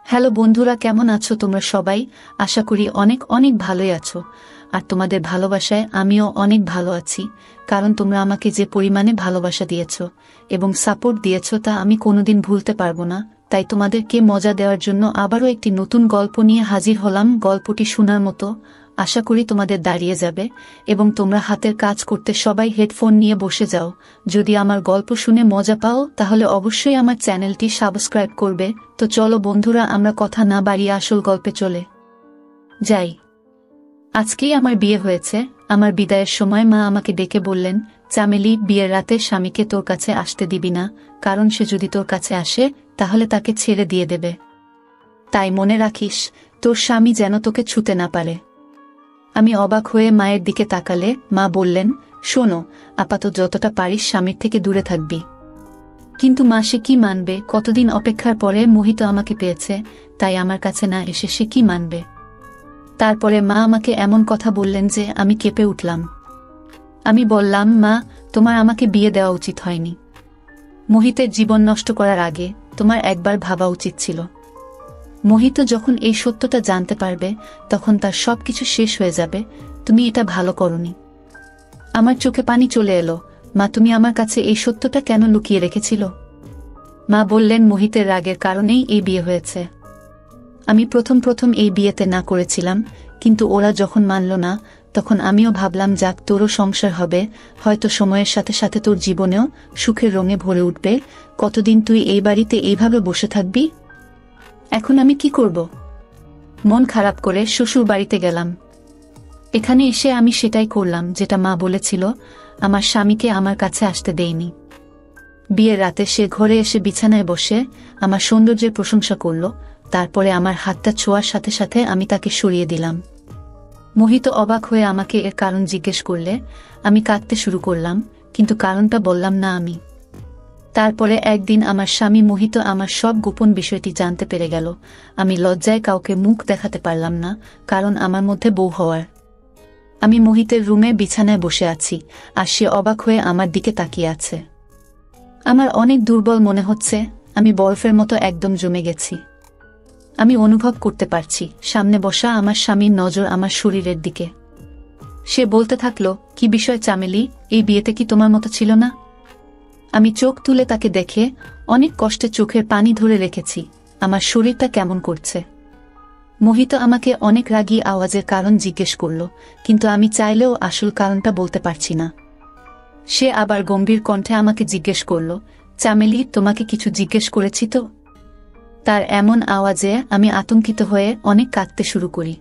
Hello বন্ধুরা, কেমন আছো তোমরা সবাই? আশা করি অনেক অনেক ভালোই আছো। আর তোমাদের ভালোবাসায় আমিও অনেক ভালো আছি, কারণ তোমরা আমাকে যে পরিমাণে ভালোবাসা দিয়েছো এবং সাপোর্ট দিয়েছো তা আমি কোনোদিন ভুলতে পারবো না। তাই তোমাদেরকে মজা দেওয়ার জন্য আবারও একটি নতুন গল্প নিয়ে হাজির হলাম। গল্পটি শোনার মতো, আশা করি তোমাদের দাঁড়িয়ে যাবে এবং তোমরা হাতের কাজ করতে সবাই হেডফোন নিয়ে বসে যাও। যদি আমার গল্প শুনে মজা পাও তাহলে অবশ্যই আমার চ্যানেলটি সাবস্ক্রাইব করবে। তো চলো বন্ধুরা, আমরা কথা না বাড়িয়ে আসল গল্পে চলে যাই। আজকেই আমার বিয়ে হয়েছে। আমার বিদায়ের সময় মা আমাকে ডেকে বললেন, চামেলি, বিয়ের রাতে স্বামীকে তোর কাছে আসতে দিবি না, কারণ সে যদি তোর কাছে আসে তাহলে তাকে ছেড়ে দিয়ে দেবে। তাই মনে রাখিস, তোর স্বামী যেন তোকে ছুতে না পারে। আমি অবাক হয়ে মায়ের দিকে তাকালে মা বললেন, শোনো, আপাতত যতটা পারিস স্বামীর থেকে দূরে থাকবি। কিন্তু মা, সে কি মানবে? কতদিন অপেক্ষার পরে মোহিত আমাকে পেয়েছে, তাই আমার কাছে না এসে সে কি মানবে? তারপরে মা আমাকে এমন কথা বললেন যে আমি কেঁপে উঠলাম। আমি বললাম, মা, তোমার আমাকে বিয়ে দেওয়া উচিত হয়নি। মোহিতের জীবন নষ্ট করার আগে তোমার একবার ভাবা উচিত ছিল। মোহিত যখন এই সত্যটা জানতে পারবে তখন তার সবকিছু শেষ হয়ে যাবে। তুমি এটা ভালো করনি। আমার চোখে পানি চলে এলো। মা, তুমি আমার কাছে এই সত্যটা কেন লুকিয়ে রেখেছিল? মা বললেন, মোহিতের রাগের কারণেই এই বিয়ে হয়েছে। আমি প্রথম এই বিয়েতে না করেছিলাম, কিন্তু ওরা যখন মানল না তখন আমিও ভাবলাম, যাক, তোরও সংসার হবে, হয়তো সময়ের সাথে সাথে তোর জীবনেও সুখের রঙে ভরে উঠবে। কতদিন তুই এই বাড়িতে এইভাবে বসে থাকবি? এখন আমি কি করব? মন খারাপ করে শ্বশুর বাড়িতে গেলাম। এখানে এসে আমি সেটাই করলাম যেটা মা বলেছিল। আমার স্বামীকে আমার কাছে আসতে দেইনি। বিয়ের রাতে সে ঘরে এসে বিছানায় বসে আমার সৌন্দর্যের প্রশংসা করল। তারপরে আমার হাতটা ছোঁয়ার সাথে সাথে আমি তাকে সরিয়ে দিলাম। মোহিত অবাক হয়ে আমাকে এর কারণ জিজ্ঞেস করলে আমি কাঁদতে শুরু করলাম, কিন্তু কারণটা বললাম না আমি। তারপরে একদিন আমার স্বামী মোহিত আমার সব গোপন বিষয়টি জানতে পেরে গেল। আমি লজ্জায় কাউকে মুখ দেখাতে পারলাম না, কারণ আমার মধ্যে বউ হওয়ার। আমি মোহিতের রুমে বিছানায় বসে আছি, আর সে অবাক হয়ে আমার দিকে তাকিয়ে আছে। আমার অনেক দুর্বল মনে হচ্ছে। আমি বরফের মতো একদম জমে গেছি। আমি অনুভব করতে পারছি সামনে বসা আমার স্বামীর নজর আমার শরীরের দিকে। সে বলতে থাকলো, কি বিষয় চামেলি, এই বিয়েতে কি তোমার মতো ছিল না? আমি চোখ তুলে তাকে দেখে অনেক কষ্টে চোখের পানি ধরে রেখেছি। আমার শরীরটা কেমন করছে। মোহিত আমাকে অনেক রাগী আওয়াজের কারণ জিজ্ঞেস করল, কিন্তু আমি চাইলেও আসল কারণটা বলতে পারছি না। সে আবার গম্ভীর কণ্ঠে আমাকে জিজ্ঞেস করল, চামেলি, তোমাকে কিছু জিজ্ঞেস করেছি তো? তার এমন আওয়াজে আমি আতঙ্কিত হয়ে অনেক কাঁদতে শুরু করি।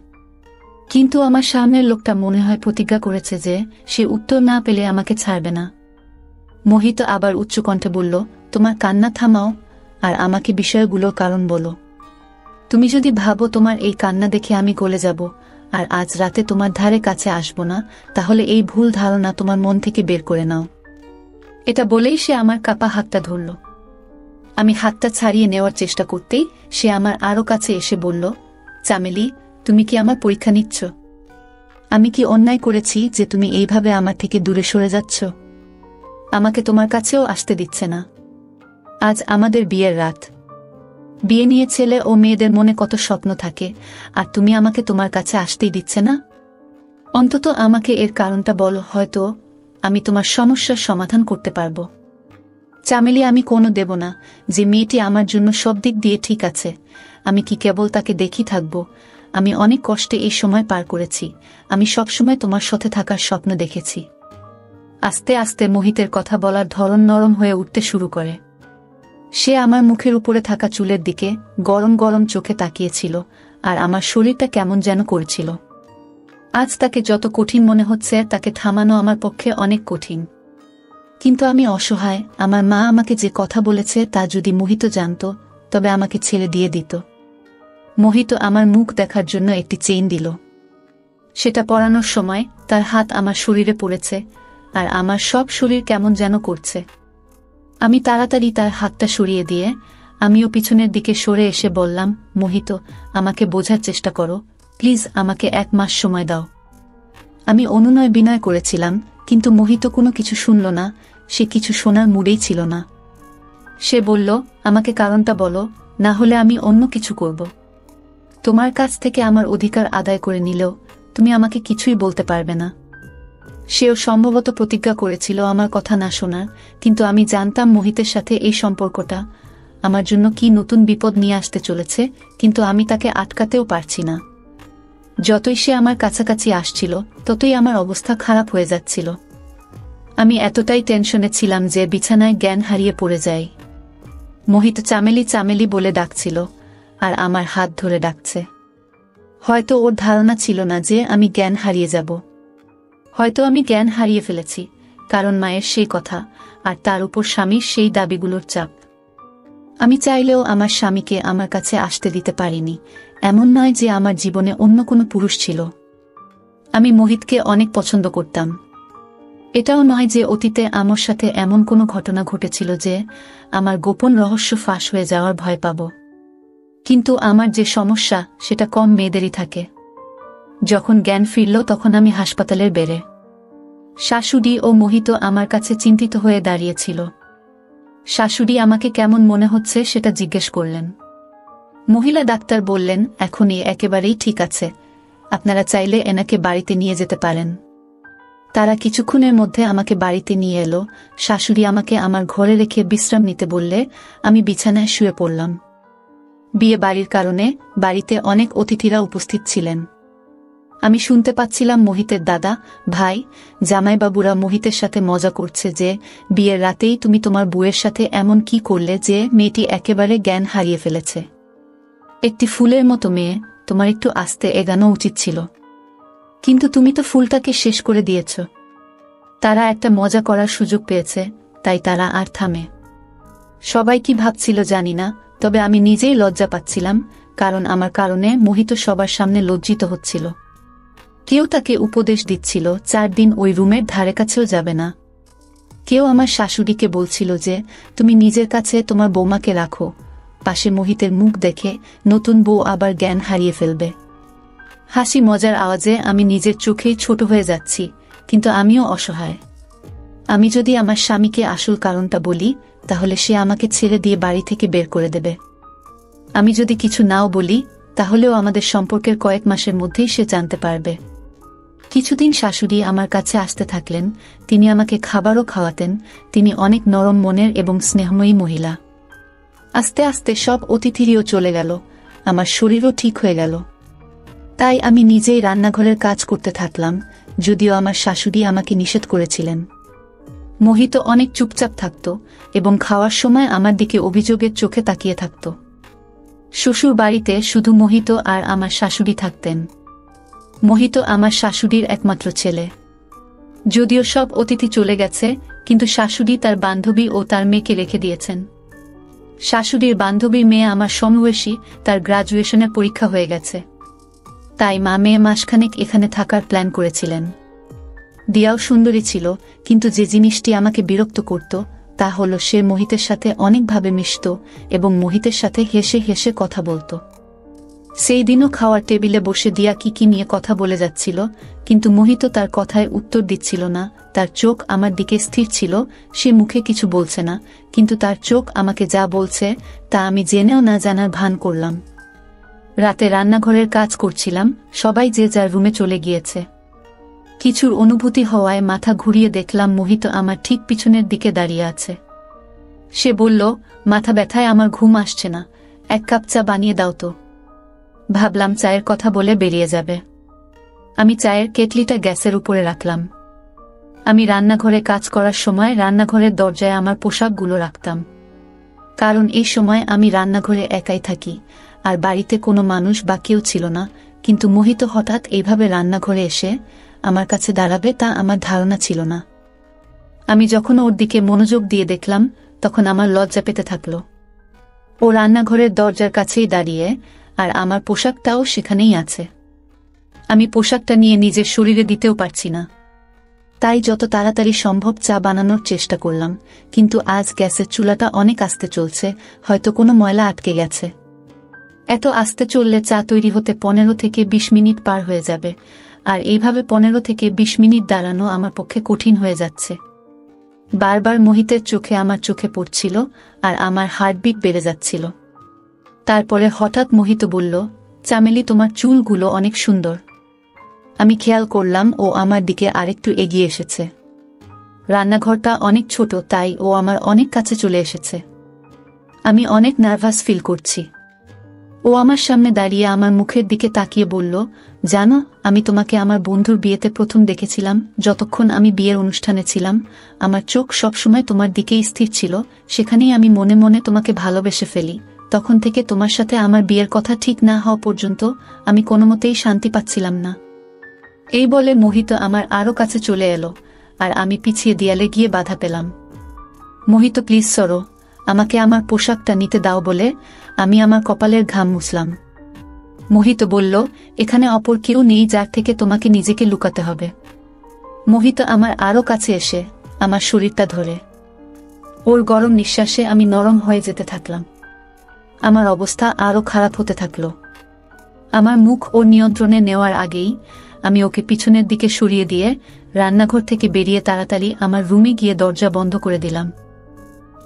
কিন্তু আমার সামনের লোকটা মনে হয় প্রতিজ্ঞা করেছে যে সে উত্তর না পেলে আমাকে ছাড়বে না। মোহিত আবার উচ্চকণ্ঠে বলল, তোমার কান্না থামাও আর আমাকে বিষয়গুলোর কারণ বলো। তুমি যদি ভাবো তোমার এই কান্না দেখে আমি গলে যাব আর আজ রাতে তোমার ধারে কাছে আসব না, তাহলে এই ভুল ধারণা তোমার মন থেকে বের করে নাও। এটা বলেই সে আমার কাপা হাতটা ধরল। আমি হাতটা ছাড়িয়ে নেওয়ার চেষ্টা করতেই সে আমার আরো কাছে এসে বলল, চামেলি, তুমি কি আমার পরীক্ষা নিচ্ছ? আমি কি অন্যায় করেছি যে তুমি এইভাবে আমার থেকে দূরে সরে যাচ্ছ? আমাকে তোমার কাছেও আসতে দিচ্ছে না। আজ আমাদের বিয়ের রাত। বিয়ে নিয়ে ছেলে ও মেয়েদের মনে কত স্বপ্ন থাকে, আর তুমি আমাকে তোমার কাছে আসতেই দিচ্ছে না। অন্তত আমাকে এর কারণটা বলো, হয়তো আমি তোমার সমস্যার সমাধান করতে পারবো। চামেলি, আমি কোনো দেব না। যে মেয়েটি আমার জন্য সব দিক দিয়ে ঠিক আছে, আমি কি কেবল তাকে দেখি থাকবো? আমি অনেক কষ্টে এই সময় পার করেছি। আমি সবসময় তোমার সাথে থাকার স্বপ্ন দেখেছি। আস্তে আস্তে মোহিতের কথা বলার ধরন নরম হয়ে উঠতে শুরু করে। সে আমার মুখের উপরে থাকা চুলের দিকে গরম গরম চোখে তাকিয়েছিল, আর আমার শরীরটা কেমন যেন করছিল। আজ তাকে যত কঠিন মনে হচ্ছে, তাকে থামানো আমার পক্ষে অনেক কঠিন। কিন্তু আমি অসহায়। আমার মা আমাকে যে কথা বলেছে তা যদি মোহিত জানত, তবে আমাকে ছেড়ে দিয়ে দিত। মোহিত আমার মুখ দেখার জন্য একটি চেইন দিল। সেটা পরানোর সময় তার হাত আমার শরীরে পড়েছে, আর আমার সব শরীর কেমন যেন করছে। আমি তাড়াতাড়ি তার হাতটা সরিয়ে দিয়ে আমিও পিছনের দিকে সরে এসে বললাম, মোহিত, আমাকে বোঝার চেষ্টা করো, প্লিজ, আমাকে 1 মাস সময় দাও। আমি অনুনয় বিনয় করেছিলাম, কিন্তু মোহিত কোনো কিছু শুনল না। সে কিছু শোনার মুডেই ছিল না। সে বলল, আমাকে কারণটা বলো, না হলে আমি অন্য কিছু করব। তোমার কাছ থেকে আমার অধিকার আদায় করে নিলেও তুমি আমাকে কিছুই বলতে পারবে না। সেও সম্ভবত প্রতিজ্ঞা করেছিল আমার কথা না শোনার, কিন্তু আমি জানতাম মোহিতের সাথে এই সম্পর্কটা আমার জন্য কি নতুন বিপদ নিয়ে আসতে চলেছে, কিন্তু আমি তাকে আটকাতেও পারছি না। যতই সে আমার কাছাকাছি আসছিল ততই আমার অবস্থা খারাপ হয়ে যাচ্ছিল। আমি এতটাই টেনশনে ছিলাম যে বিছানায় জ্ঞান হারিয়ে পড়ে যাই। মোহিত চামেলি চামেলি বলে ডাকছিল আর আমার হাত ধরে ডাকছে। হয়তো ওর ধারণা ছিল না যে আমি জ্ঞান হারিয়ে যাব। হয়তো আমি জ্ঞান হারিয়ে ফেলেছি, কারণ মায়ের সেই কথা আর তার উপর স্বামীর সেই দাবিগুলোর চাপ। আমি চাইলেও আমার স্বামীকে আমার কাছে আসতে দিতে পারিনি। এমন নয় যে আমার জীবনে অন্য কোনো পুরুষ ছিল। আমি মোহিতকে অনেক পছন্দ করতাম। এটাও নয় যে অতীতে আমার সাথে এমন কোনো ঘটনা ঘটেছিল যে আমার গোপন রহস্য ফাঁস হয়ে যাওয়ার ভয় পাব। কিন্তু আমার যে সমস্যা সেটা কম মেয়েদেরই থাকে। যখন জ্ঞান ফিরল তখন আমি হাসপাতালের বেড়ে। শাশুড়ি ও মোহিত আমার কাছে চিন্তিত হয়ে দাঁড়িয়েছিল। শাশুড়ি আমাকে কেমন মনে হচ্ছে সেটা জিজ্ঞেস করলেন। মহিলা ডাক্তার বললেন, এখনই একেবারেই ঠিক আছে, আপনারা চাইলে এনাকে বাড়িতে নিয়ে যেতে পারেন। তারা কিছুক্ষণের মধ্যে আমাকে বাড়িতে নিয়ে এলো। শাশুড়ি আমাকে আমার ঘরে রেখে বিশ্রাম নিতে বললে আমি বিছানায় শুয়ে পড়লাম। বিয়ে বাড়ির কারণে বাড়িতে অনেক অতিথিরা উপস্থিত ছিলেন। আমি শুনতে পাচ্ছিলাম মোহিতের দাদা, ভাই, জামাইবাবুরা মোহিতের সাথে মজা করছে যে বিয়ের রাতেই তুমি তোমার বউয়ের সাথে এমন কি করলে যে মেয়েটি একেবারে জ্ঞান হারিয়ে ফেলেছে। একটি ফুলের মতো মেয়ে, তোমার একটু আস্তে এগানো উচিত ছিল, কিন্তু তুমি তো ফুলটাকে শেষ করে দিয়েছ। তারা একটা মজা করার সুযোগ পেয়েছে, তাই তারা আর থামে। সবাই কি ভাবছিল জানি না, তবে আমি নিজেই লজ্জা পাচ্ছিলাম, কারণ আমার কারণে মোহিত সবার সামনে লজ্জিত হচ্ছিল। কেউ তাকে উপদেশ দিচ্ছিল 4 দিন ওই রুমের ধারে কাছেও যাবে না। কেউ আমার শাশুড়িকে বলছিল যে তুমি নিজের কাছে তোমার বৌমাকে রাখো, পাশে মোহিতের মুখ দেখে নতুন বউ আবার জ্ঞান হারিয়ে ফেলবে। হাসি মজার আওয়াজে আমি নিজের চোখেই ছোট হয়ে যাচ্ছি, কিন্তু আমিও অসহায়। আমি যদি আমার স্বামীকে আসল কারণটা বলি তাহলে সে আমাকে ছেড়ে দিয়ে বাড়ি থেকে বের করে দেবে। আমি যদি কিছু নাও বলি তাহলেও আমাদের সম্পর্কের কয়েক মাসের মধ্যেই সে জানতে পারবে। কিছুদিন শাশুড়ি আমার কাছে আসতে থাকলেন। তিনি আমাকে খাবারও খাওয়াতেন। তিনি অনেক নরম মনের এবং স্নেহময়ী মহিলা। আস্তে আস্তে সব অতিথিরিও চলে গেল, আমার শরীরও ঠিক হয়ে গেল। তাই আমি নিজেই রান্নাঘরের কাজ করতে থাকলাম, যদিও আমার শাশুড়ি আমাকে নিষেধ করেছিলেন। মোহিত অনেক চুপচাপ থাকত এবং খাওয়ার সময় আমার দিকে অভিযোগের চোখে তাকিয়ে থাকত। শ্বশুর বাড়িতে শুধু মোহিত আর আমার শাশুড়ি থাকতেন। মোহিত আমার শাশুড়ির একমাত্র ছেলে। যদিও সব অতিথি চলে গেছে, কিন্তু শাশুড়ি তার বান্ধবী ও তার মেয়েকে রেখে দিয়েছেন। শাশুড়ির বান্ধবীর মেয়ে আমার সমবয়সী, তার গ্রাজুয়েশনের পরীক্ষা হয়ে গেছে। তাই মা মেয়ে মাসখানেক এখানে থাকার প্ল্যান করেছিলেন। দিয়াও সুন্দরী ছিল, কিন্তু যে জিনিসটি আমাকে বিরক্ত করত তা হল সে মোহিতের সাথে অনেকভাবে মিশত এবং মোহিতের সাথে হেসে হেসে কথা বলত। সেই দিনও খাওয়ার টেবিলে বসে দিয়া কি নিয়ে কথা বলে যাচ্ছিল, কিন্তু মোহিত তার কথায় উত্তর দিচ্ছিল না। তার চোখ আমার দিকে স্থির ছিল। সে মুখে কিছু বলছে না, কিন্তু তার চোখ আমাকে যা বলছে তা আমি জেনেও না জানার ভান করলাম। রাতে রান্নাঘরের কাজ করছিলাম, সবাই যে যার রুমে চলে গিয়েছে। কিছুর অনুভূতি হওয়ায় মাথা ঘুরিয়ে দেখলাম মোহিত আমার ঠিক পিছনের দিকে দাঁড়িয়ে আছে। সে বলল, মাথা ব্যথায় আমার ঘুম আসছে না, 1 কাপ চা বানিয়ে দাও তো। ভাবলাম চায়ের কথা বলে বেরিয়ে যাবে। আমি চায়ের কেটলিটা গ্যাসের উপরে রাখলাম। আমি রান্নাঘরে কাজ করার সময় রান্নাঘরের দরজায় আমার পোশাকগুলো রাখতাম, কারণ এই সময় আমি রান্নাঘরে একাই থাকি আর বাড়িতে কোনো মানুষ বা কেউ ছিল না। কিন্তু মোহিত হঠাৎ এইভাবে রান্নাঘরে এসে আমার কাছে দাঁড়াবে তা আমার ধারণা ছিল না। আমি যখন ওর দিকে মনোযোগ দিয়ে দেখলাম তখন আমার লজ্জা পেতে থাকল। ও রান্নাঘরের দরজার কাছেই দাঁড়িয়ে, আর আমার পোশাকটাও সেখানেই আছে। আমি পোশাকটা নিয়ে নিজের শরীরে দিতেও পারছি না, তাই যত তাড়াতাড়ি সম্ভব চা বানানোর চেষ্টা করলাম। কিন্তু আজ গ্যাসের চুলাটা অনেক আস্তে চলছে, হয়তো কোনো ময়লা আটকে গেছে। এত আস্তে চললে চা তৈরি হতে 15 থেকে 20 মিনিট পার হয়ে যাবে, আর এইভাবে 15 থেকে 20 মিনিট দাঁড়ানো আমার পক্ষে কঠিন হয়ে যাচ্ছে। বারবার মোহিতের চোখে আমার চোখে পড়ছিল আর আমার হার্টবিট বেড়ে যাচ্ছিল। তারপরে হঠাৎ মোহিত বলল, চামেলি, তোমার চুলগুলো অনেক সুন্দর। আমি খেয়াল করলাম ও আমার দিকে আরেকটু এগিয়ে এসেছে। রান্নাঘরটা অনেক ছোট, তাই ও আমার অনেক কাছে চলে এসেছে। আমি অনেক নার্ভাস ফিল করছি। ও আমার সামনে দাঁড়িয়ে আমার মুখের দিকে তাকিয়ে বলল, জানো, আমি তোমাকে আমার বন্ধুর বিয়েতে প্রথম দেখেছিলাম। যতক্ষণ আমি বিয়ের অনুষ্ঠানে ছিলাম, আমার চোখ সবসময় তোমার দিকেই স্থির ছিল। সেখানেই আমি মনে মনে তোমাকে ভালোবেসে ফেলি। তখন থেকে তোমার সাথে আমার বিয়ের কথা ঠিক না হওয়া পর্যন্ত আমি কোনোমতেই শান্তি পাচ্ছিলাম না। এই বলে মোহিত আমার আরও কাছে চলে এলো, আর আমি পিছিয়ে দেয়ালে গিয়ে বাধা পেলাম। মোহিত, প্লিজ সরো, আমাকে আমার পোশাকটা নিতে দাও বলে আমি আমার কপালের ঘাম মুছলাম। মোহিত বলল, এখানে অপর কেউ নেই যার থেকে তোমাকে নিজেকে লুকাতে হবে। মোহিত আমার আরও কাছে এসে আমার শরীরটা ধরে। ওর গরম নিঃশ্বাসে আমি নরম হয়ে যেতে থাকলাম। আমার অবস্থা আরও খারাপ হতে থাকল। আমার মুখ ওর নিয়ন্ত্রণে নেওয়ার আগেই আমি ওকে পিছনের দিকে সরিয়ে দিয়ে রান্নাঘর থেকে বেরিয়ে তাড়াতাড়ি আমার রুমে গিয়ে দরজা বন্ধ করে দিলাম।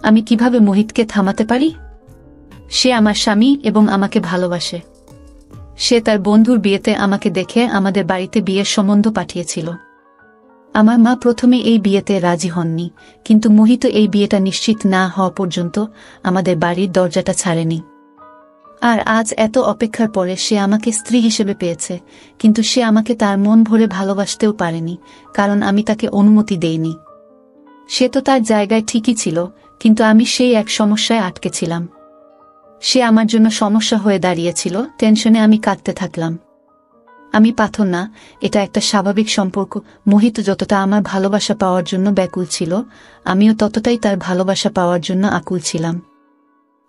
আমি কিভাবে মোহিতকে থামাতে পারি? সে আমার স্বামী এবং আমাকে ভালোবাসে। সে তার বন্ধুর বিয়েতে আমাকে দেখে আমাদের বাড়িতে বিয়ের সম্বন্ধ পাঠিয়েছিল। আমার মা প্রথমে এই বিয়েতে রাজি হননি, কিন্তু মোহিত এই বিয়েটা নিশ্চিত না হওয়া পর্যন্ত আমাদের বাড়ির দরজাটা ছাড়েনি। আর আজ এত অপেক্ষার পরে সে আমাকে স্ত্রী হিসেবে পেয়েছে, কিন্তু সে আমাকে তার মন ভরে ভালোবাসতেও পারেনি, কারণ আমি তাকে অনুমতি দেইনি। সে তো তার জায়গায় ঠিকই ছিল, কিন্তু আমি সেই এক সমস্যায় আটকে ছিলাম। সে আমার জন্য সমস্যা হয়ে দাঁড়িয়েছিল। টেনশনে আমি কাঁদতে থাকলাম। আমি পাথর না, এটা একটা স্বাভাবিক সম্পর্ক। মোহিত যতটা আমার ভালোবাসা পাওয়ার জন্য ব্যাকুল ছিল, আমিও ততটাই তার ভালোবাসা পাওয়ার জন্য আকুল ছিলাম।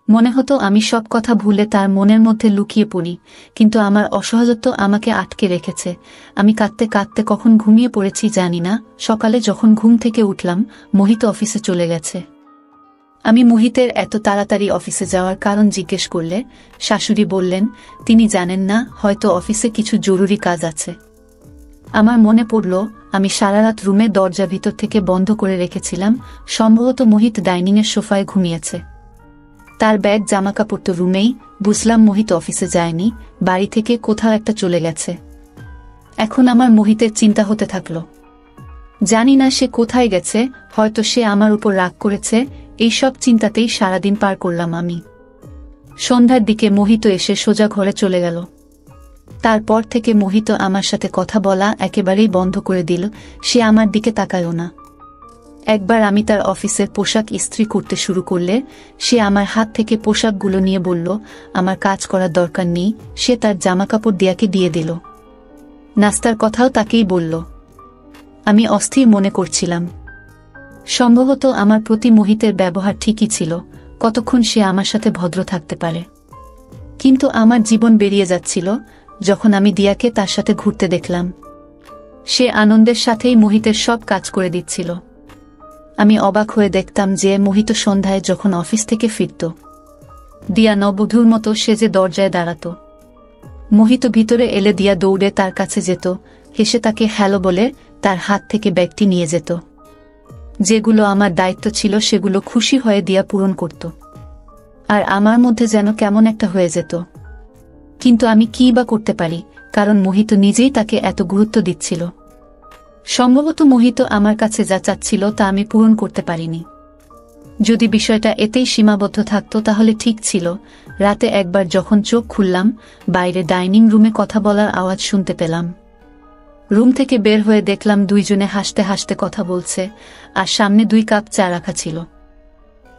মনে হতো আমি সব কথা ভুলে তার মনের মধ্যে লুকিয়ে পড়ি, কিন্তু আমার অসহজত্ব আমাকে আটকে রেখেছে। আমি কাঁদতে কাঁদতে কখন ঘুমিয়ে পড়েছি জানি না। সকালে যখন ঘুম থেকে উঠলাম, মোহিত অফিসে চলে গেছে। আমি মোহিতের এত তাড়াতাড়ি অফিসে যাওয়ার কারণ জিজ্ঞেস করলে শাশুড়ি বললেন, তিনি জানেন না, হয়তো অফিসে কিছু জরুরি কাজ আছে। আমার মনে পড়ল আমি সারা রাত রুমে দরজা ভিতর থেকে বন্ধ করে রেখেছিলাম। সম্ভবত মোহিত ডাইনিংয়ের সোফায় ঘুমিয়েছে। তার ব্যাগ জামাকাপড় তো রুমেই। বুঝলাম মোহিত অফিসে যায়নি, বাড়ি থেকে কোথাও একটা চলে গেছে। এখন আমার মোহিতের চিন্তা হতে থাকল। জানি না সে কোথায় গেছে, হয়তো সে আমার উপর রাগ করেছে। এইসব চিন্তাতেই সারাদিন পার করলাম আমি। সন্ধ্যার দিকে মোহিত এসে সোজা ঘরে চলে গেল। তারপর থেকে মোহিত আমার সাথে কথা বলা একেবারেই বন্ধ করে দিল। সে আমার দিকে তাকায়ও না। একবার আমি তার অফিসের পোশাক ইস্ত্রি করতে শুরু করলে সে আমার হাত থেকে পোশাকগুলো নিয়ে বলল, আমার কাজ করার দরকার নেই। সে তার জামাকাপড় দিয়াকে দিয়ে দিল। নাস্তার কথাও তাকেই বলল। আমি অস্থির মনে করছিলাম। সম্ভবত আমার প্রতি মোহিতের ব্যবহার ঠিকই ছিল। কতক্ষণ সে আমার সাথে ভদ্র থাকতে পারে? কিন্তু আমার জীবন বেরিয়ে যাচ্ছিল যখন আমি দিয়াকে তার সাথে ঘুরতে দেখলাম। সে আনন্দের সাথেই মোহিতের সব কাজ করে দিচ্ছিল। আমি অবাক হয়ে দেখতাম যে মোহিত সন্ধ্যায় যখন অফিস থেকে ফিরত, দিয়া নববধূর মতো সেজে দরজায় দাঁড়াত। মোহিত ভিতরে এলে দিয়া দৌড়ে তার কাছে যেত, হেসে তাকে হ্যালো বলে তার হাত থেকে ব্যাগটি নিয়ে যেত। যেগুলো আমার দায়িত্ব ছিল সেগুলো খুশি হয়ে দিয়া পূরণ করত। আর আমার মধ্যে যেন কেমন একটা হয়ে যেত। কিন্তু আমি কী বা করতে পারি, কারণ মোহিত নিজেই তাকে এত গুরুত্ব দিচ্ছিল। সম্ভবত মোহিত আমার কাছে যা চাচ্ছিল তা আমি পূরণ করতে পারিনি। যদি বিষয়টা এতেই সীমাবদ্ধ থাকত তাহলে ঠিক ছিল। রাতে একবার যখন চোখ খুললাম, বাইরে ডাইনিং রুমে কথা বলার আওয়াজ শুনতে পেলাম। রুম থেকে বের হয়ে দেখলাম দুইজনে হাসতে হাসতে কথা বলছে, আর সামনে 2 কাপ চা রাখা ছিল।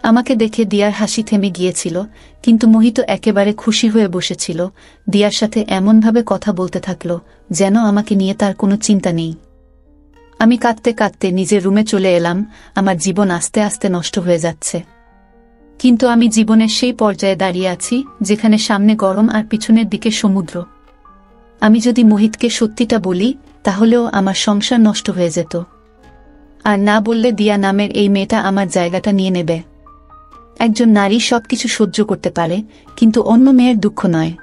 আমাকে দেখে দিয়ার হাসি থেমে গিয়েছিল, কিন্তু মোহিত একেবারে খুশি হয়ে বসেছিল। দিয়ার সাথে এমনভাবে কথা বলতে থাকল যেন আমাকে নিয়ে তার কোনো চিন্তা নেই। আমি কাঁদতে কাঁদতে নিজের রুমে চলে এলাম। আমার জীবন আস্তে আস্তে নষ্ট হয়ে যাচ্ছে। কিন্তু আমি জীবনের সেই পর্যায়ে দাঁড়িয়ে আছি যেখানে সামনে গরম আর পিছনের দিকে সমুদ্র। আমি যদি মোহিতকে সত্যিটা বলি তাহলেও আমার সংসার নষ্ট হয়ে যেত। আর না বললে দিয়া নামের এই মেয়েটা আমার জায়গাটা নিয়ে নেবে। একজন নারী সবকিছু সহ্য করতে পারে, কিন্তু অন্য মেয়ের দুঃখ নয়।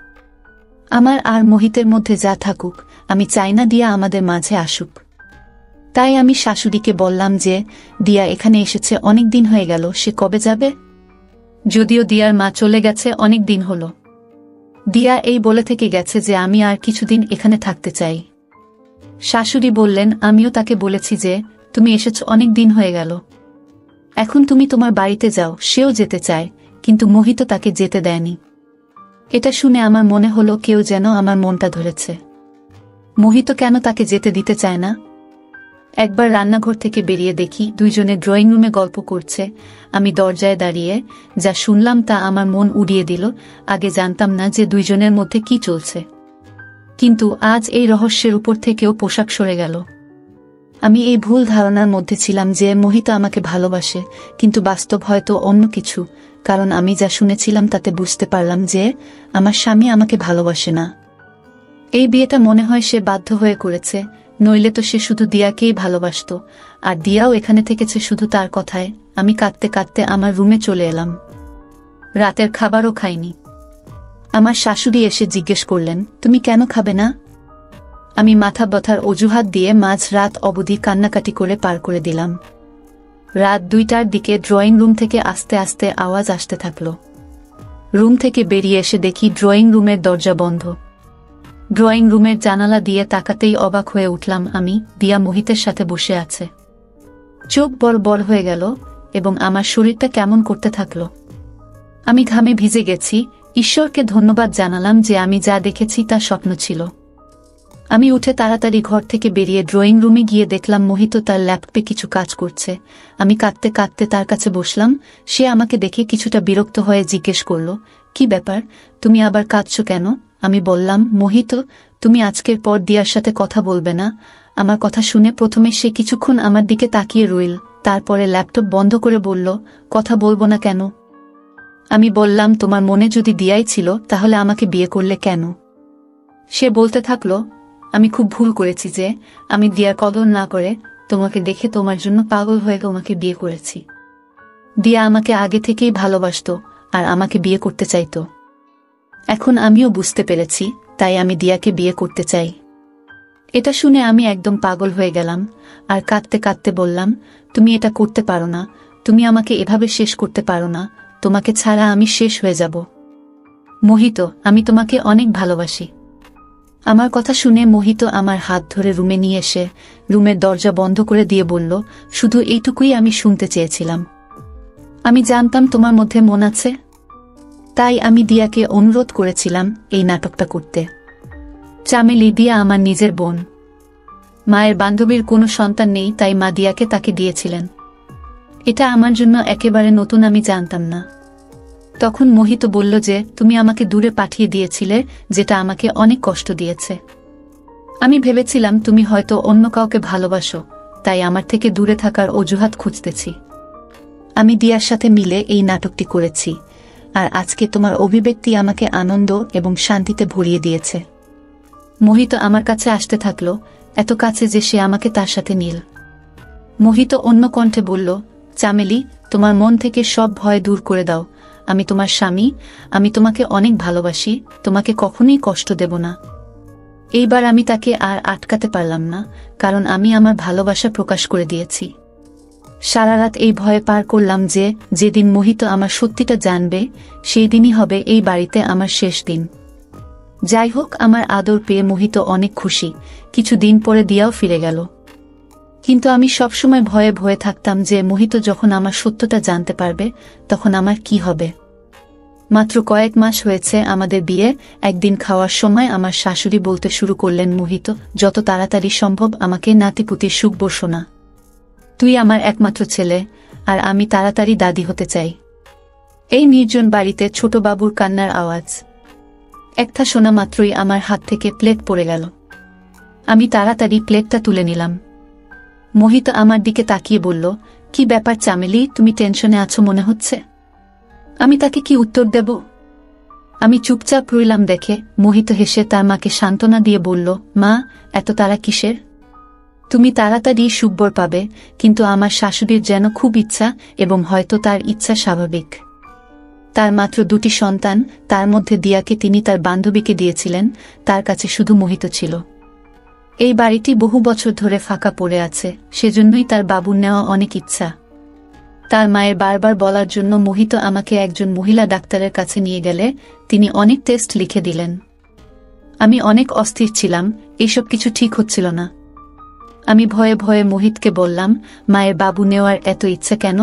আমার আর মোহিতের মধ্যে যা থাকুক, আমি চাই না দিয়া আমাদের মাঝে আসুক। তাই আমি শাশুড়িকে বললাম যে দিয়া এখানে এসেছে অনেক দিন হয়ে গেল, সে কবে যাবে? যদিও দিয়ার মা চলে গেছে অনেক দিন হলো। দিয়া এই বলে থেকে গেছে যে আমি আর কিছুদিন এখানে থাকতে চাই। শাশুড়ি বললেন, আমিও তাকে বলেছি যে তুমি এসেছ অনেক দিন হয়ে গেল, এখন তুমি তোমার বাড়িতে যাও। সেও যেতে চায়, কিন্তু মোহিত তাকে যেতে দেয়নি। এটা শুনে আমার মনে হলো কেউ যেন আমার মনটা ধরেছে। মোহিত কেন তাকে যেতে দিতে চায় না? একবার রান্নাঘর থেকে বেরিয়ে দেখি দুইজনে ড্রয়িং রুমে গল্প করছে। আমি দরজায় দাঁড়িয়ে যা শুনলাম তা আমার মন উড়িয়ে দিল। আগে জানতাম না যে দুইজনের মধ্যে কি চলছে, কিন্তু আজ এই রহস্যের উপর থেকেও পোশাক সরে গেল। আমি এই ভুল ধারণার মধ্যে ছিলাম যে মোহিত আমাকে ভালোবাসে, কিন্তু বাস্তব হয়তো অন্য কিছু। কারণ আমি যা শুনেছিলাম তাতে বুঝতে পারলাম যে আমার স্বামী আমাকে ভালোবাসে না। এই বিয়েটা মনে হয় সে বাধ্য হয়ে করেছে, নইলে তো সে শুধু দিয়াকেই ভালোবাসত, আর দিয়াও এখানে থেকেছে শুধু তার কথায়। আমি কাঁদতে কাঁদতে আমার রুমে চলে এলাম। রাতের খাবারও খাইনি। আমার শাশুড়ি এসে জিজ্ঞেস করলেন, তুমি কেন খাবে না? আমি মাথা ব্যথার অজুহাত দিয়ে মাঝ রাত অবধি কান্নাকাটি করে পার করে দিলাম। রাত 2টার দিকে ড্রয়িং রুম থেকে আস্তে আস্তে আওয়াজ আসতে থাকল। রুম থেকে বেরিয়ে এসে দেখি ড্রয়িং রুমের দরজা বন্ধ। ড্রয়িং রুমের জানালা দিয়ে তাকাতেই অবাক হয়ে উঠলাম আমি। দিয়া মোহিতের সাথে বসে আছে। চোখ বড় বড় হয়ে গেল এবং আমার শরীরটা কেমন করতে থাকল। আমি ঘামে ভিজে গেছি। ঈশ্বরকে ধন্যবাদ জানালাম যে আমি যা দেখেছি তা স্বপ্ন ছিল। আমি উঠে তাড়াতাড়ি ঘর থেকে বেরিয়ে ড্রয়িং রুমে গিয়ে দেখলাম মোহিত তার ল্যাপটপে কিছু কাজ করছে। আমি কাঁদতে কাঁদতে তার কাছে বসলাম। সে আমাকে দেখে কিছুটা বিরক্ত হয়ে জিজ্ঞেস করল, কি ব্যাপার, তুমি আবার কাঁদছো কেন? আমি বললাম, মোহিত, তুমি আজকের পর দিয়ার সাথে কথা বলবে না। আমার কথা শুনে প্রথমে সে কিছুক্ষণ আমার দিকে তাকিয়ে রইল, তারপরে ল্যাপটপ বন্ধ করে বলল, কথা বলবো না কেন? আমি বললাম, তোমার মনে যদি দিয়াই ছিল তাহলে আমাকে বিয়ে করলে কেন? সে বলতে থাকলো, আমি খুব ভুল করেছি যে আমি দিয়ার কদর না করে তোমাকে দেখে তোমার জন্য পাগল হয়ে তোমাকে বিয়ে করেছি। দিয়া আমাকে আগে থেকেই ভালোবাসতো আর আমাকে বিয়ে করতে চাইতো। এখন আমিও বুঝতে পেরেছি, তাই আমি দিয়াকে বিয়ে করতে চাই। এটা শুনে আমি একদম পাগল হয়ে গেলাম আর কাঁদতে কাঁদতে বললাম, তুমি এটা করতে পারো না, তুমি আমাকে এভাবে শেষ করতে পারো না, তোমাকে ছাড়া আমি শেষ হয়ে যাব। মোহিত, আমি তোমাকে অনেক ভালোবাসি। আমার কথা শুনে মোহিত আমার হাত ধরে রুমে নিয়ে এসে রুমের দরজা বন্ধ করে দিয়ে বলল, শুধু এইটুকুই আমি শুনতে চেয়েছিলাম। আমি জানতাম তোমার মধ্যে মন আছে, তাই আমি দিয়াকে অনুরোধ করেছিলাম এই নাটকটা করতে। চামেলি, দিয়া আমার নিজের বোন। মায়ের বান্ধবীর কোনো সন্তান নেই, তাই মা দিয়াকে তাকে দিয়েছিলেন। এটা আমার জন্য একেবারে নতুন, আমি জানতাম না। তখন মোহিত বলল যে তুমি আমাকে দূরে পাঠিয়ে দিয়েছিলে, যেটা আমাকে অনেক কষ্ট দিয়েছে। আমি ভেবেছিলাম তুমি হয়তো অন্য কাউকে ভালোবাসো, তাই আমার থেকে দূরে থাকার অজুহাত খুঁজতেছি। আমি দিয়ার সাথে মিলে এই নাটকটি করেছি, আর আজকে তোমার অভিব্যক্তি আমাকে আনন্দ এবং শান্তিতে ভরিয়ে দিয়েছে। মোহিত আমার কাছে আসতে থাকল, এত কাছে যে সে আমাকে তার সাথে নিল। মোহিত অন্য কণ্ঠে বলল, চামেলি, তোমার মন থেকে সব ভয় দূর করে দাও। আমি তোমার স্বামী, আমি তোমাকে অনেক ভালোবাসি, তোমাকে কখনোই কষ্ট দেব না। এইবার আমি তাকে আর আটকাতে পারলাম না, কারণ আমি আমার ভালোবাসা প্রকাশ করে দিয়েছি। সারা রাত এই ভয়ে পার করলাম যে যেদিন মোহিত আমার সত্যিটা জানবে সেই দিনই হবে এই বাড়িতে আমার শেষ দিন। যাই হোক, আমার আদর পেয়ে মোহিত অনেক খুশি। কিছুদিন পরে দিয়াও ফিরে গেল, কিন্তু আমি সবসময় ভয়ে ভয়ে থাকতাম যে মোহিত যখন আমার সত্যটা জানতে পারবে তখন আমার কি হবে। মাত্র কয়েক মাস হয়েছে আমাদের বিয়ে। একদিন খাওয়ার সময় আমার শাশুড়ি বলতে শুরু করলেন, মোহিত, যত তাড়াতাড়ি সম্ভব আমাকে নাতিপুতির সুখ বসো না। তুই আমার একমাত্র ছেলে, আর আমি তাড়াতাড়ি দাদি হতে চাই। এই নির্জন বাড়িতে ছোট বাবুর কান্নার আওয়াজ একটা শোনা মাত্রই আমার হাত থেকে প্লেট পড়ে গেল। আমি তাড়াতাড়ি প্লেটটা তুলে নিলাম। মোহিত আমার দিকে তাকিয়ে বলল, কি ব্যাপার চামেলি, তুমি টেনশনে আছো মনে হচ্ছে। আমি তাকে কি উত্তর দেব? আমি চুপচাপ রইলাম দেখে মোহিত হেসে তার মাকে সান্ত্বনা দিয়ে বলল, মা, এত তাড়া কিসের? তুমি তাড়াতাড়ি সুখবর পাবে, কিন্তু আমার শাশুড়ির যেন খুব ইচ্ছা, এবং হয়তো তার ইচ্ছা স্বাভাবিক। তার মাত্র 2টি সন্তান, তার মধ্যে দিয়াকে তিনি তার বান্ধবীকে দিয়েছিলেন, তার কাছে শুধু মোহিত ছিল। এই বাড়িটি বহু বছর ধরে ফাঁকা পড়ে আছে, সেজন্যই তার বাবুর নেওয়া অনেক ইচ্ছা। তার মায়ের বারবার বলার জন্য মোহিত আমাকে একজন মহিলা ডাক্তারের কাছে নিয়ে গেলে তিনি অনেক টেস্ট লিখে দিলেন। আমি অনেক অস্থির ছিলাম, এইসব কিছু ঠিক হচ্ছিল না। আমি ভয়ে ভয়ে মোহিতকে বললাম, মায়ের বাবু নেওয়ার এত ইচ্ছা কেন?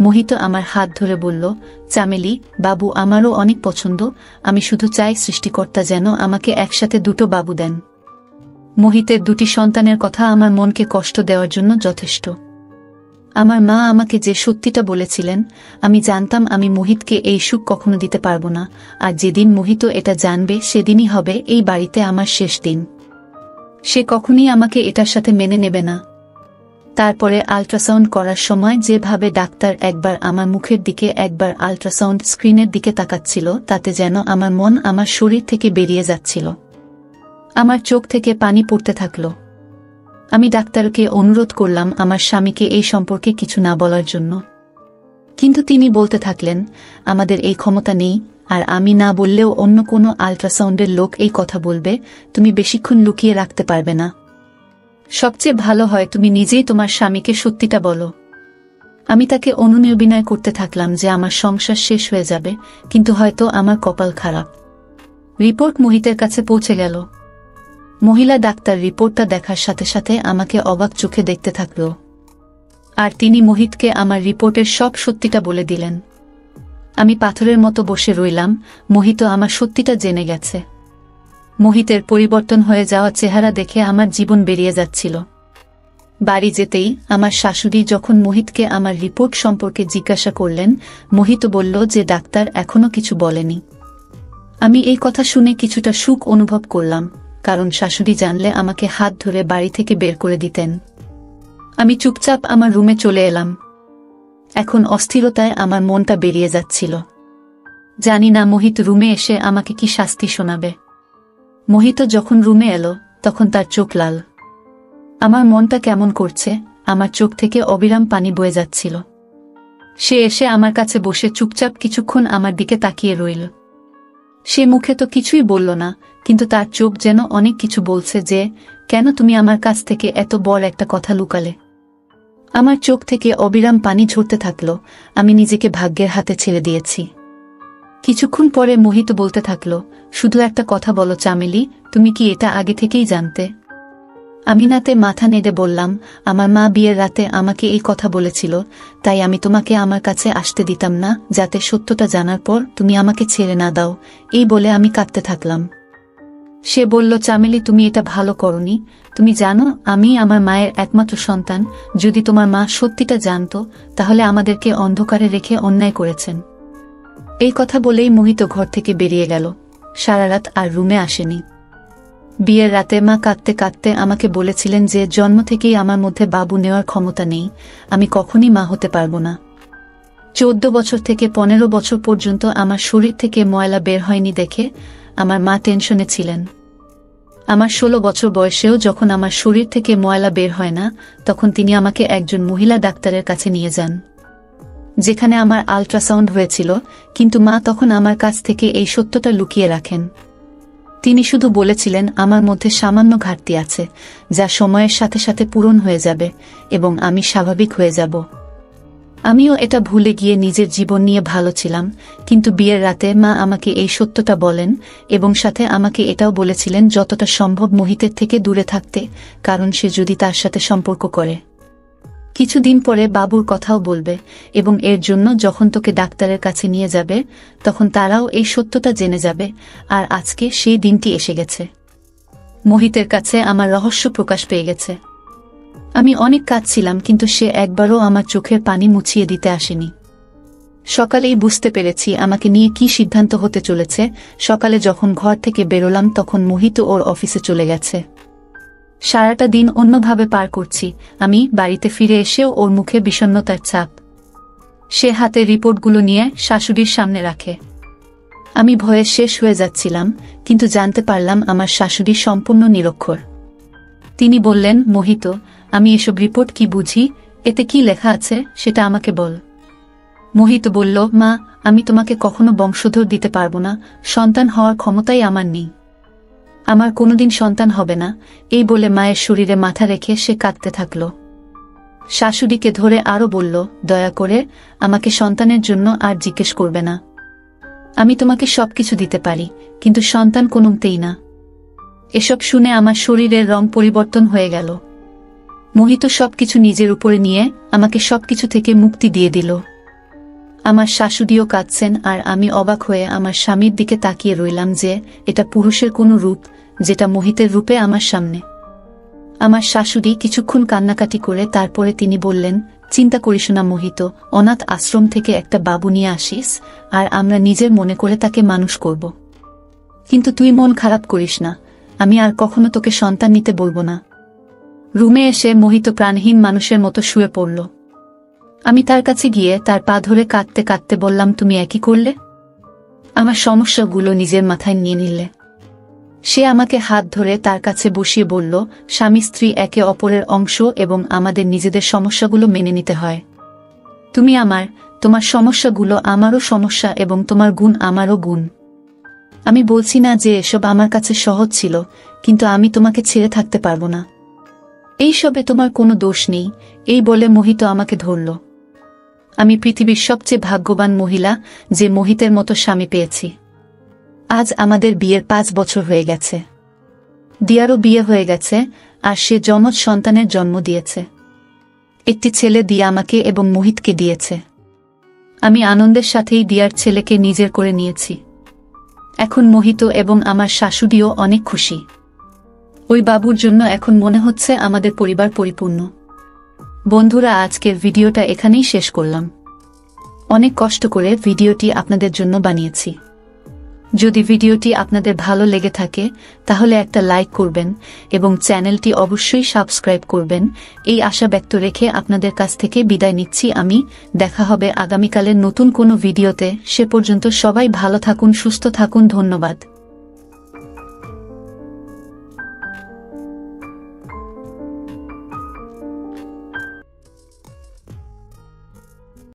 মোহিত আমার হাত ধরে বলল, চামেলি, বাবু আমারও অনেক পছন্দ, আমি শুধু চাই সৃষ্টিকর্তা যেন আমাকে একসাথে দুটো বাবু দেন। মোহিতের দুটি সন্তানের কথা আমার মনকে কষ্ট দেওয়ার জন্য যথেষ্ট। আমার মা আমাকে যে সত্যিটা বলেছিলেন, আমি জানতাম আমি মোহিতকে এই সুখ কখনো দিতে পারব না, আর যেদিন মোহিত এটা জানবে সেদিনই হবে এই বাড়িতে আমার শেষ দিন। সে কখনই আমাকে এটার সাথে মেনে নেবে না। তারপরে আল্ট্রাসাউন্ড করার সময় যেভাবে ডাক্তার একবার আমার মুখের দিকে একবার আল্ট্রাসাউন্ড স্ক্রিনের দিকে তাকাচ্ছিল, তাতে যেন আমার মন আমার শরীর থেকে বেরিয়ে যাচ্ছিল। আমার চোখ থেকে পানি পড়তে থাকল। আমি ডাক্তারকে অনুরোধ করলাম আমার স্বামীকে এই সম্পর্কে কিছু না বলার জন্য, কিন্তু তিনি বলতে থাকলেন, আমাদের এই ক্ষমতা নেই, আর আমি না বললেও অন্য কোনো আল্ট্রাসাউন্ডের লোক এই কথা বলবে, তুমি বেশিক্ষণ লুকিয়ে রাখতে পারবে না। সবচেয়ে ভালো হয় তুমি নিজেই তোমার স্বামীকে সত্যিটা বলো। আমি তাকে অনুনির্বিনয় করতে থাকলাম যে আমার সংসার শেষ হয়ে যাবে, কিন্তু হয়তো আমার কপাল খারাপ। রিপোর্ট মোহিতের কাছে পৌঁছে গেল। মহিলা ডাক্তার রিপোর্টটা দেখার সাথে সাথে আমাকে অবাক চোখে দেখতে থাকল, আর তিনি মোহিতকে আমার রিপোর্টের সব সত্যিটা বলে দিলেন। আমি পাথরের মতো বসে রইলাম, মোহিত আমার সত্যিটা জেনে গেছে। মোহিতের পরিবর্তন হয়ে যাওয়া চেহারা দেখে আমার জীবন বেরিয়ে যাচ্ছিল। বাড়ি যেতেই আমার শাশুড়ি যখন মোহিতকে আমার রিপোর্ট সম্পর্কে জিজ্ঞাসা করলেন, মোহিত বলল যে ডাক্তার এখনো কিছু বলেনি। আমি এই কথা শুনে কিছুটা সুখ অনুভব করলাম, কারণ শাশুড়ি জানলে আমাকে হাত ধরে বাড়ি থেকে বের করে দিতেন। আমি চুপচাপ আমার রুমে চলে এলাম। এখন অস্থিরতায় আমার মনটা বেরিয়ে যাচ্ছিল। জানি না মোহিত রুমে এসে আমাকে কি শাস্তি শোনাবে। মোহিত যখন রুমে এলো তখন তার চোখ লাল। আমার মনটা কেমন করছে, আমার চোখ থেকে অবিরাম পানি বয়ে যাচ্ছিল। সে এসে আমার কাছে বসে চুপচাপ কিছুক্ষণ আমার দিকে তাকিয়ে রইল। সে মুখে তো কিছুই বলল না, কিন্তু তার চোখ যেন অনেক কিছু বলছে যে, কেন তুমি আমার কাছ থেকে এত বড় একটা কথা লুকালে? আমার চোখ থেকে অবিরাম পানি ঝরতে থাকল। আমি নিজেকে ভাগ্যের হাতে ছেড়ে দিয়েছি। কিছুক্ষণ পরে মোহিত বলতে থাকল, শুধু একটা কথা বলো চামেলি, তুমি কি এটা আগে থেকেই জানতে? আমি নাতে মাথা নেড়ে বললাম, আমার মা বিয়ের রাতে আমাকে এই কথা বলেছিল, তাই আমি তোমাকে আমার কাছে আসতে দিতাম না, যাতে সত্যটা জানার পর তুমি আমাকে ছেড়ে না দাও। এই বলে আমি কাঁদতে থাকলাম। সে বলল, চামেলি তুমি এটা ভালো করনি। তুমি জানো আমি আমার মায়ের একমাত্র সন্তান। যদি তোমার মা সত্যিটা জানতো তাহলে আমাদেরকে অন্ধকারে রেখে অন্যায় করেছেন। এই কথা বলেই মোহিত ঘর থেকে বেরিয়ে গেল। সারা রাত আর রুমে আসেনি। বিয়ের রাতে মা কাঁদতে কাঁদতে আমাকে বলেছিলেন যে জন্ম থেকেই আমার মধ্যে বাবু নেওয়ার ক্ষমতা নেই, আমি কখনই মা হতে পারবো না। 14 বছর থেকে 15 বছর পর্যন্ত আমার শরীর থেকে ময়লা বের হয়নি দেখে আমার মা টেনশনে ছিলেন। আমার 16 বছর বয়সেও যখন আমার শরীর থেকে ময়লা বের হয় না, তখন তিনি আমাকে একজন মহিলা ডাক্তারের কাছে নিয়ে যান, যেখানে আমার আল্ট্রাসাউন্ড হয়েছিল, কিন্তু মা তখন আমার কাছ থেকে এই সত্যটা লুকিয়ে রাখেন। তিনি শুধু বলেছিলেন আমার মধ্যে সামান্য ঘাটতি আছে, যা সময়ের সাথে সাথে পূরণ হয়ে যাবে এবং আমি স্বাভাবিক হয়ে যাব। আমিও এটা ভুলে গিয়ে নিজের জীবন নিয়ে ভালো ছিলাম, কিন্তু বিয়ের রাতে মা আমাকে এই সত্যটা বলেন এবং সাথে আমাকে এটাও বলেছিলেন যতটা সম্ভব মোহিতের থেকে দূরে থাকতে, কারণ সে যদি তার সাথে সম্পর্ক করে কিছুদিন পরে বাবুর কথাও বলবে, এবং এর জন্য যখন তোকে ডাক্তারের কাছে নিয়ে যাবে তখন তারাও এই সত্যটা জেনে যাবে। আর আজকে সেই দিনটি এসে গেছে। মোহিতের কাছে আমার রহস্য প্রকাশ পেয়ে গেছে। আমি অনেক কাঁদছিলাম, কিন্তু সে একবারও আমার চোখের পানি মুছিয়ে দিতে আসেনি। সকালেই বুঝতে পেরেছি আমাকে নিয়ে কি সিদ্ধান্ত হতে চলেছে। সকালে যখন ঘর থেকে বেরোলাম তখন মোহিত ওর অফিসে চলে গেছে। সারাটা দিন অন্যভাবে পার করছি। আমি বাড়িতে ফিরে এসেও ওর মুখে বিষণ্ণতার ছাপ। সে হাতে রিপোর্টগুলো নিয়ে শাশুড়ির সামনে রাখে। আমি ভয়ে শেষ হয়ে যাচ্ছিলাম, কিন্তু জানতে পারলাম আমার শাশুড়ি সম্পূর্ণ নিরক্ষর। তিনি বললেন, মোহিত, আমি এসব রিপোর্ট কি বুঝি, এতে কি লেখা আছে সেটা আমাকে বল। মোহিত বলল, মা, আমি তোমাকে কখনো বংশধর দিতে পারবো না, সন্তান হওয়ার ক্ষমতাই আমার নেই, আমার কোনোদিন সন্তান হবে না। এই বলে মায়ের শরীরে মাথা রেখে সে কাঁদতে থাকল। শাশুড়িকে ধরে আরও বলল, দয়া করে আমাকে সন্তানের জন্য আর জিজ্ঞেস করবে না। আমি তোমাকে সবকিছু দিতে পারি, কিন্তু সন্তান কোনোমতেই না। এসব শুনে আমার শরীরের রং পরিবর্তন হয়ে গেল। মোহিত সবকিছু নিজের উপরে নিয়ে আমাকে সবকিছু থেকে মুক্তি দিয়ে দিল। আমার শাশুড়িও কাঁদছেন, আর আমি অবাক হয়ে আমার স্বামীর দিকে তাকিয়ে রইলাম যে এটা পুরুষের কোনো রূপ, যেটা মোহিতের রূপে আমার সামনে। আমার শাশুড়ি কিছুক্ষণ কান্নাকাটি করে তারপরে তিনি বললেন, চিন্তা করিস না মোহিত, অনাথ আশ্রম থেকে একটা বাবু নিয়ে আসিস, আর আমরা নিজের মনে করে তাকে মানুষ করব। কিন্তু তুই মন খারাপ করিস না, আমি আর কখনো তোকে সন্তান নিতে বলবো না। রুমে এসে মোহিত প্রাণহীন মানুষের মতো শুয়ে পড়ল। আমি তার কাছে গিয়ে তার পা ধরে কাঁদতে কাঁদতে বললাম, তুমি একই করলে? আমার সমস্যাগুলো নিজের মাথায় নিয়ে নিলে। সে আমাকে হাত ধরে তার কাছে বসিয়ে বলল, স্বামী স্ত্রী একে অপরের অংশ এবং আমাদের নিজেদের সমস্যাগুলো মেনে নিতে হয়। তুমি আমার, তোমার সমস্যাগুলো আমারও সমস্যা এবং তোমার গুণ আমারও গুণ। আমি বলছি না যে এসব আমার কাছে সহজ ছিল, কিন্তু আমি তোমাকে ছেড়ে থাকতে পারবো না। এইসবে তোমার কোনো দোষ নেই। এই বলে মোহিত আমাকে ধরল। আমি পৃথিবীর সবচেয়ে ভাগ্যবান মহিলা যে মোহিতের মতো স্বামী পেয়েছি। আজ আমাদের বিয়ের 5 বছর হয়ে গেছে। দিয়ারও বিয়ে হয়ে গেছে, আর সে যমজ সন্তানের জন্ম দিয়েছে। একটি ছেলে দিয়া আমাকে এবং মোহিতকে দিয়েছে। আমি আনন্দের সাথেই দিয়ার ছেলেকে নিজের করে নিয়েছি। এখন মোহিত এবং আমার শাশুড়িও অনেক খুশি। ওই বাবুর জন্য এখন মনে হচ্ছে আমাদের পরিবার পরিপূর্ণ। বন্ধুরা, আজকের ভিডিওটা এখানেই শেষ করলাম। অনেক কষ্ট করে ভিডিওটি আপনাদের জন্য বানিয়েছি। যদি ভিডিওটি আপনাদের ভালো লেগে থাকে তাহলে একটা লাইক করবেন এবং চ্যানেলটি অবশ্যই সাবস্ক্রাইব করবেন। এই আশা ব্যক্ত রেখে আপনাদের কাছ থেকে বিদায় নিচ্ছি আমি। দেখা হবে আগামীকালের নতুন কোনো ভিডিওতে। সে পর্যন্ত সবাই ভালো থাকুন, সুস্থ থাকুন। ধন্যবাদ।